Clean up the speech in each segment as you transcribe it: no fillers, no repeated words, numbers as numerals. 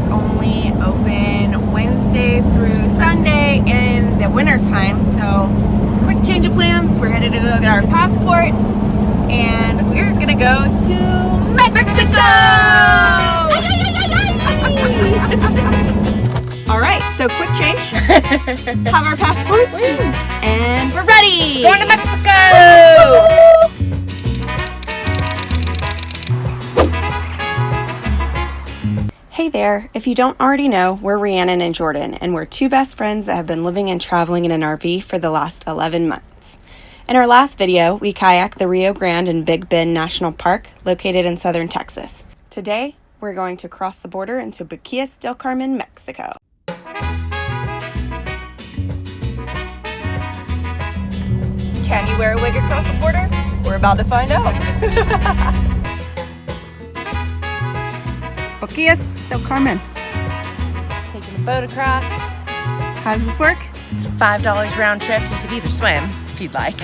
only open Wednesday through Sunday in the winter time. So, quick change of plans. We're headed to go get our passports, and we're gonna go to Mexico. All right, so quick change. Have our passports, and we're ready. Going to Mexico. Hey there, if you don't already know, we're Rhiannon and Jordan, and we're two best friends that have been living and traveling in an RV for the last 11 months. In our last video, we kayaked the Rio Grande and Big Bend National Park, located in southern Texas. Today, we're going to cross the border into Boquillas Del Carmen, Mexico. Can you wear a wig across the border? We're about to find out. Boquillas Del Carmen. Taking the boat across. How does this work? It's $5 round trip. You could either swim if you'd like,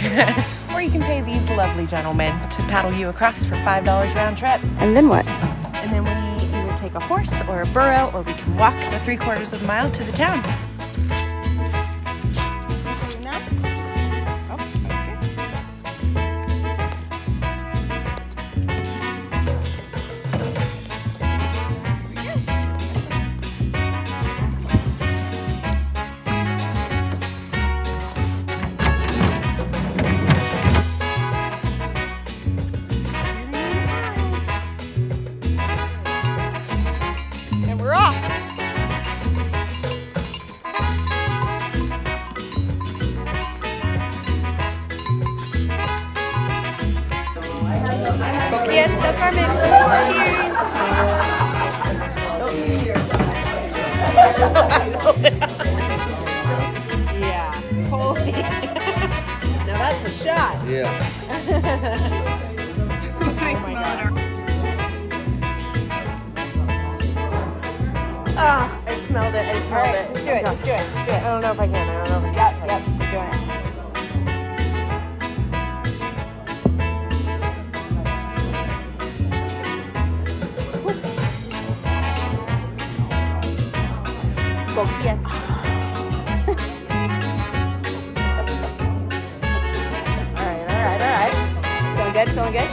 or you can pay these lovely gentlemen to paddle you across for $5 round trip. And then what? And then we either take a horse or a burro, or we can walk the 3/4 of the mile to the town. We're off. Boquillas Del Carmen. Cheers. Yeah. Holy. Now that's a shot. Yeah. I smell it. Ah, I smelled it. All right, just do it. Just do it. Just do it. I don't know if I can. Yep, you're doing it. Boquillas. All right. Feeling good?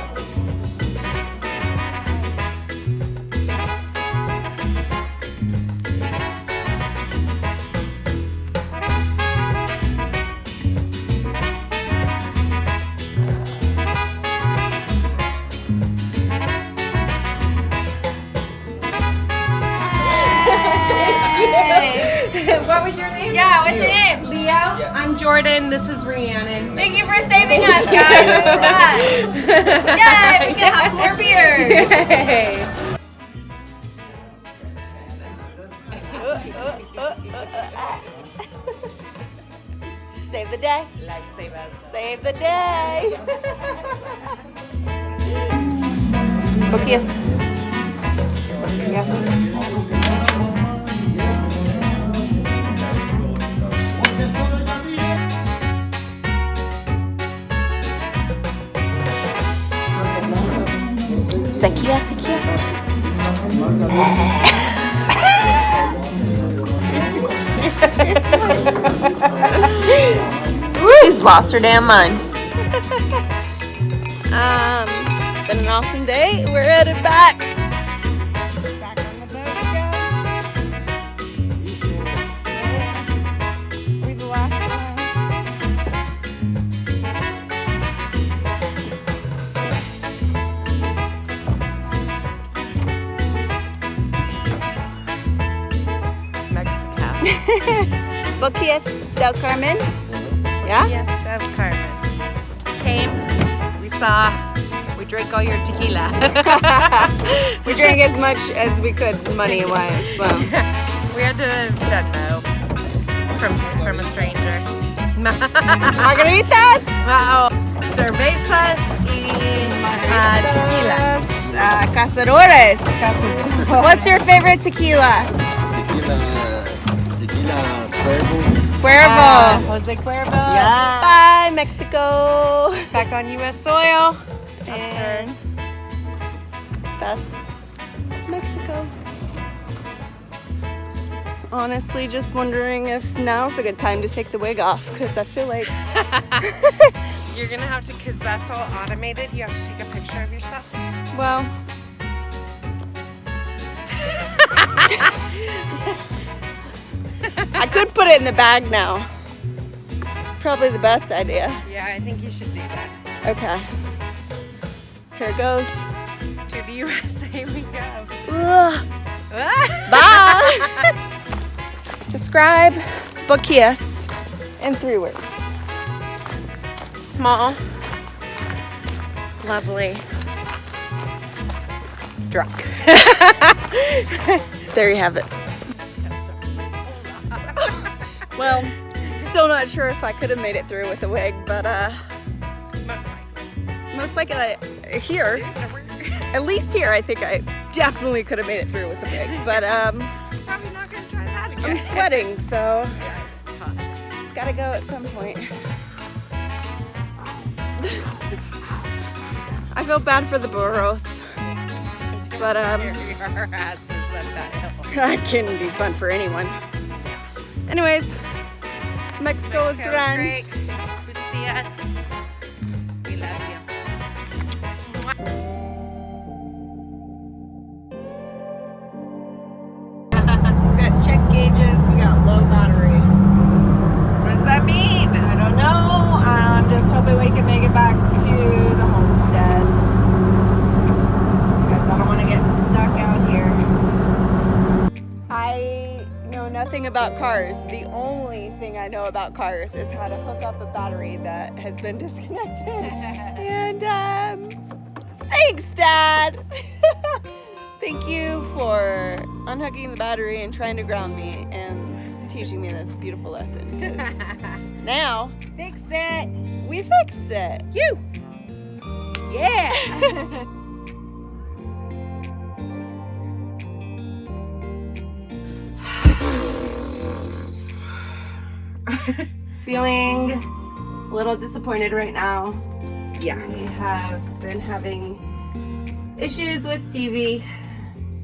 What was your name? Yeah, what's your name? Leo. Yeah. I'm Jordan. This is Rhiannon. Thank you for saving us, guys. We're back. Yay, we can have more beers. Hey. Save the day. Lifesavers. Save the day. Boquillas. Tequila. She's lost her damn mind. It's been an awesome day. We're headed back. Back on the boat again. We the last Mexico. Boquillas Del Carmen. Yeah? Yes, Del Carmen. Came, we saw, we drank all your tequila. We drank as much as we could money-wise. Well. We had to Venmo from a stranger. Margaritas? Wow. Cervezas y tequila. Cazadores. What's your favorite tequila? Tequila Cuervo. Cuervo. Jose Cuervo. Yeah. Bye, Mexico. Back on U.S. soil. And that's Mexico. honestly just wondering if now's a good time to take the wig off, because I feel like You're gonna have to, because that's all automated. You have to take a picture of yourself. well, I could put it in the bag now. It's probably the best idea. Yeah, I think you should do that. Okay. Here it goes. To the USA we go. Ugh. Bye. Describe Boquillas in 3 words. Small, lovely, drunk. There you have it. Well, still not sure if I could have made it through with a wig, but most likely here, at least here, I think I definitely could have made it through with a wig. But Probably not gonna try that again. I'm sweating, so Yeah, it's hot. it's gotta go at some point. I feel bad for the burros, but Your asses up that hill. that couldn't be fun for anyone. Anyways, Mexico is grand. Great. Buenos dias. We love you. We got check gauges, we got low battery. What does that mean? I don't know. I'm just hoping we can make it back to the homestead, because I don't want to get stuck out here. I know nothing about cars. The only thing I know about cars is how to hook up a battery that has been disconnected. And thanks, Dad. Thank you for unhooking the battery and trying to ground me and teaching me this beautiful lesson. 'Cause now, Fixed it. we fixed it. You. Yeah. Feeling a little disappointed right now. Yeah. We have been having issues with Stevie.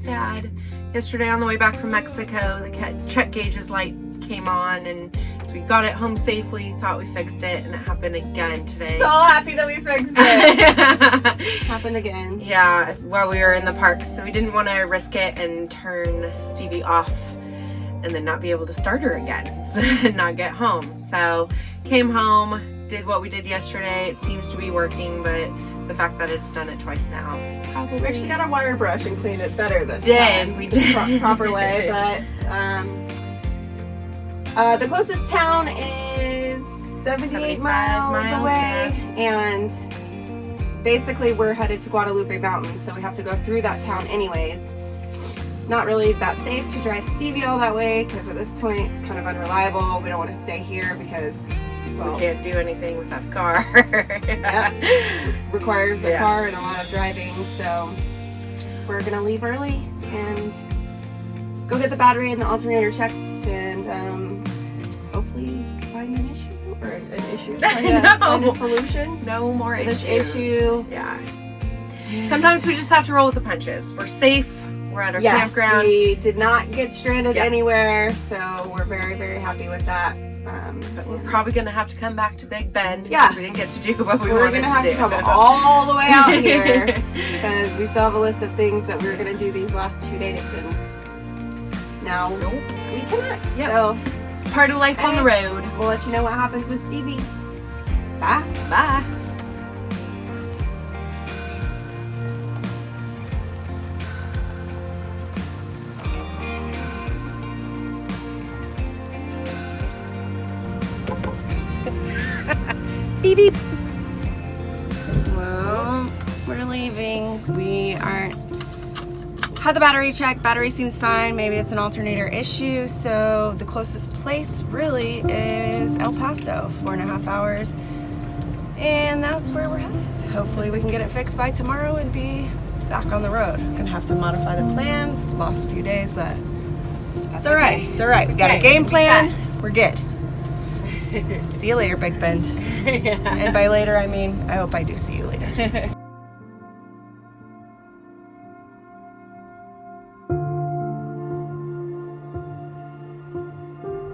Sad. Yesterday on the way back from Mexico, the check gauge's light came on, and so we got it home safely, thought we fixed it, and it happened again today. So happy that we fixed it. Happened again. Yeah, while we were in the park, so we didn't want to risk it and turn Stevie off and then not be able to start her again and not get home. So came home, did what we did yesterday. It seems to be working, but the fact that it's done it twice now, probably. We actually got our wire brush and cleaned it better this Did. time. We did. The proper way, but the closest town is 78 miles away, and basically we're headed to Guadalupe Mountains, so we have to go through that town anyways. Not really that safe to drive Stevie all that way, because at this point it's kind of unreliable. We don't want to stay here because, well, We can't do anything with that car. requires the Yeah. car and a lot of driving, so we're gonna leave early and go get the battery and the alternator checked, and hopefully find an issue or an issue, find a solution No more to this issues. issue. Yeah. Sometimes we just have to roll with the punches. We're safe. We're at our Yes, campground. we did not get stranded Yes. anywhere, so we're very, very happy with that. But we're probably gonna have to come back to Big Bend. Yeah. because we didn't get to do what we we're wanted gonna have to to do. come all the way out here because we still have a list of things that we were gonna do these last 2 days, and now we cannot. Yep. So It's part of life on the road. we'll let you know what happens with Stevie. Bye. Bye. Beep beep. Well, we're leaving. We aren't had the battery checked. Battery seems fine. Maybe it's an alternator issue. So the closest place really is El Paso, 4.5 hours. And that's where we're headed. Hopefully we can get it fixed by tomorrow and be back on the road. Gonna have to modify the plans. Lost a few days, but it's all right. It's all right. We got a game plan. We're good. See you later, Big Bend. Yeah. And by later, I mean, I hope I do see you later.